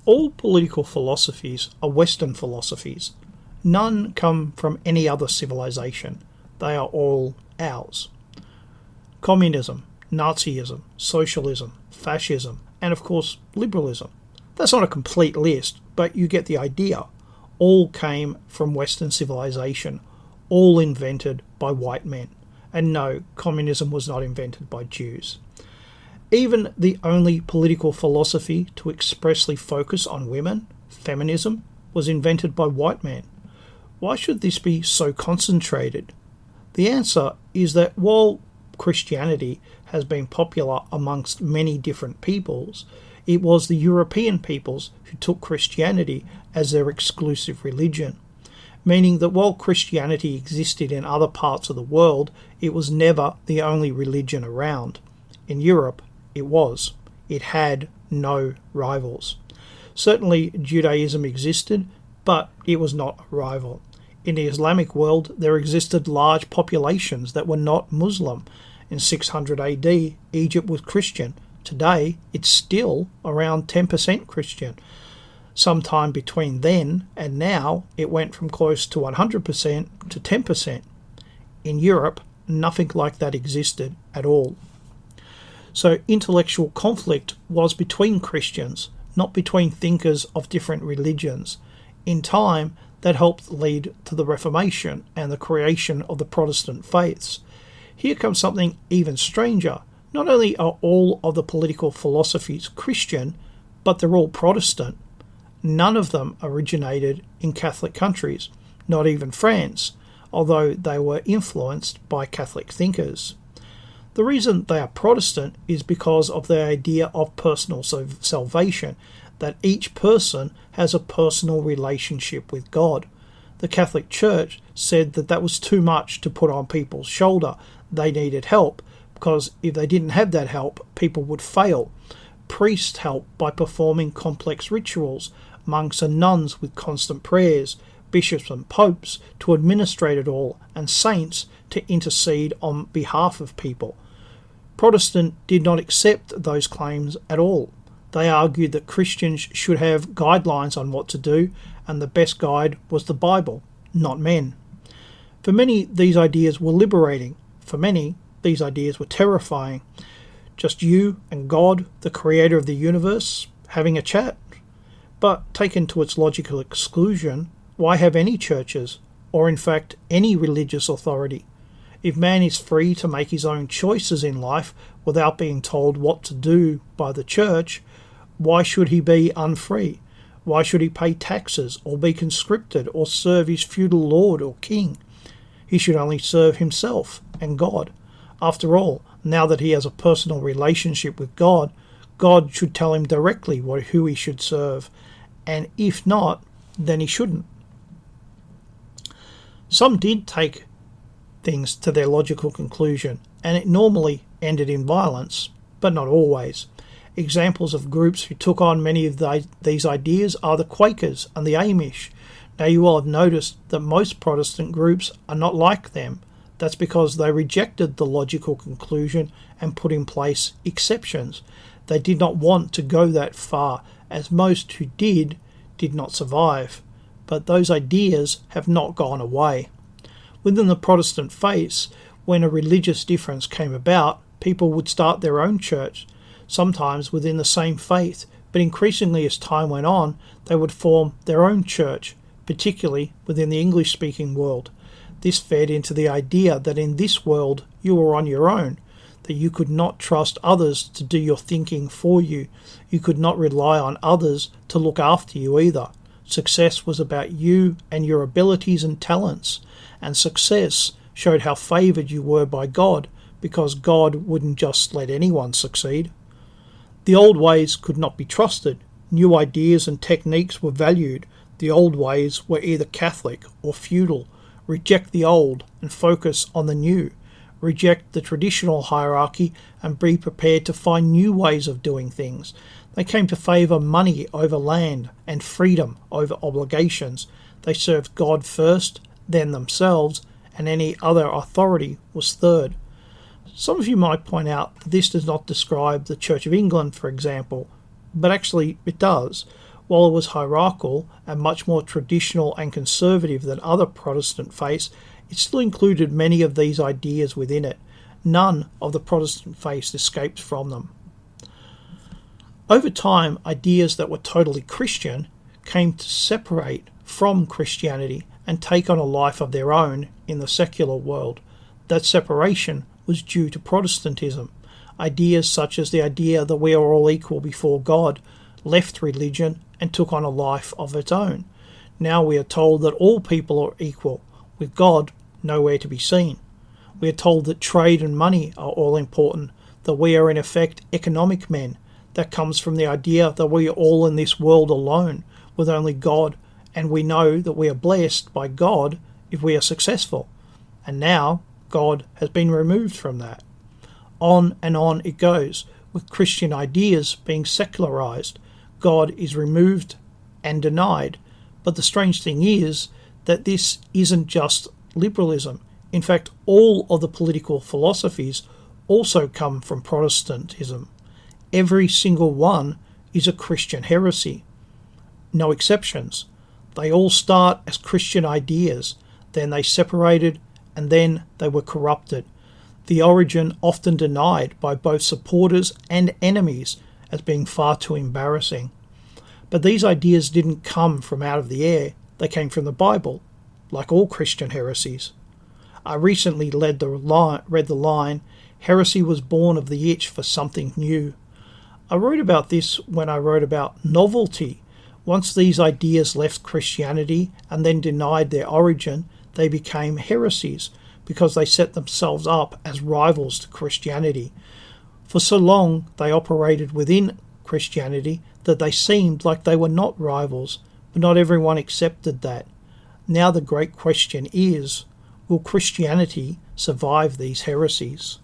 All political philosophies are Western philosophies. None come from any other civilization. They are all ours. Communism, Nazism, socialism, fascism, and of course liberalism. That's not a complete list, but you get the idea. All came from Western civilization, all invented by white men. And no, communism was not invented by Jews. Even the only political philosophy to expressly focus on women, feminism, was invented by white men. Why should this be so concentrated? The answer is that while Christianity has been popular amongst many different peoples, it was the European peoples who took Christianity as their exclusive religion, meaning that while Christianity existed in other parts of the world, it was never the only religion around. In Europe, it was. It had no rivals. Certainly Judaism existed, but it was not a rival. In the Islamic world, there existed large populations that were not Muslim. In 600 AD, Egypt was Christian. Today, it's still around 10% Christian. Sometime between then and now, it went from close to 100% to 10%. In Europe, nothing like that existed at all. So intellectual conflict was between Christians, not between thinkers of different religions. In time, that helped lead to the Reformation and the creation of the Protestant faiths. Here comes something even stranger. Not only are all of the political philosophies Christian, but they're all Protestant. None of them originated in Catholic countries, not even France, although they were influenced by Catholic thinkers. The reason they are Protestant is because of the idea of personal salvation, that each person has a personal relationship with God. The Catholic Church said that that was too much to put on people's shoulder. They needed help, because if they didn't have that help, people would fail. Priests helped by performing complex rituals, monks and nuns with constant prayers, bishops and popes to administrate it all, and saints to intercede on behalf of people. Protestant did not accept those claims at all. They argued that Christians should have guidelines on what to do, and the best guide was the Bible, not men. For many, these ideas were liberating. For many, these ideas were terrifying. Just you and God, the creator of the universe, having a chat. But taken to its logical exclusion, why have any churches, or in fact any religious authority? If man is free to make his own choices in life without being told what to do by the church, why should he be unfree? Why should he pay taxes or be conscripted or serve his feudal lord or king? He should only serve himself and God. After all, now that he has a personal relationship with God, God should tell him directly who he should serve, and if not, then he shouldn't. Some did take things to their logical conclusion, and it normally ended in violence, but not always. Examples of groups who took on many of these ideas are the Quakers and the Amish. Now you will have noticed that most Protestant groups are not like them. That's because they rejected the logical conclusion and put in place exceptions. They did not want to go that far, as most who did not survive. But those ideas have not gone away. Within the Protestant faiths, when a religious difference came about, people would start their own church, sometimes within the same faith, but increasingly as time went on, they would form their own church, particularly within the English-speaking world. This fed into the idea that in this world you were on your own, that you could not trust others to do your thinking for you. You could not rely on others to look after you either. Success was about you and your abilities and talents, and success showed how favoured you were by God, because God wouldn't just let anyone succeed. The old ways could not be trusted. New ideas and techniques were valued. The old ways were either Catholic or feudal. Reject the old and focus on the new. Reject the traditional hierarchy and be prepared to find new ways of doing things. They came to favour money over land and freedom over obligations. They served God first, then themselves, and any other authority was third. Some of you might point out that this does not describe the Church of England, for example, but actually it does. While it was hierarchical and much more traditional and conservative than other Protestant faiths, it still included many of these ideas within it. None of the Protestant faiths escaped from them. Over time, ideas that were totally Christian came to separate from Christianity and take on a life of their own in the secular world. That separation was due to Protestantism. Ideas such as the idea that we are all equal before God left religion and took on a life of its own. Now we are told that all people are equal, with God nowhere to be seen. We are told that trade and money are all important, that we are in effect economic men. That comes from the idea that we are all in this world alone, with only God, and we know that we are blessed by God if we are successful. And now God has been removed from that. On and on it goes, with Christian ideas being secularized. God is removed and denied. But the strange thing is that this isn't just liberalism. In fact, all of the political philosophies also come from Protestantism. Every single one is a Christian heresy. No exceptions. They all start as Christian ideas, then they separated, and then they were corrupted. The origin often denied by both supporters and enemies as being far too embarrassing. But these ideas didn't come from out of the air. They came from the Bible, like all Christian heresies. I recently read the line, "Heresy was born of the itch for something new." I wrote about this when I wrote about novelty. Once these ideas left Christianity and then denied their origin, they became heresies because they set themselves up as rivals to Christianity. For so long they operated within Christianity that they seemed like they were not rivals, but not everyone accepted that. Now the great question is, will Christianity survive these heresies?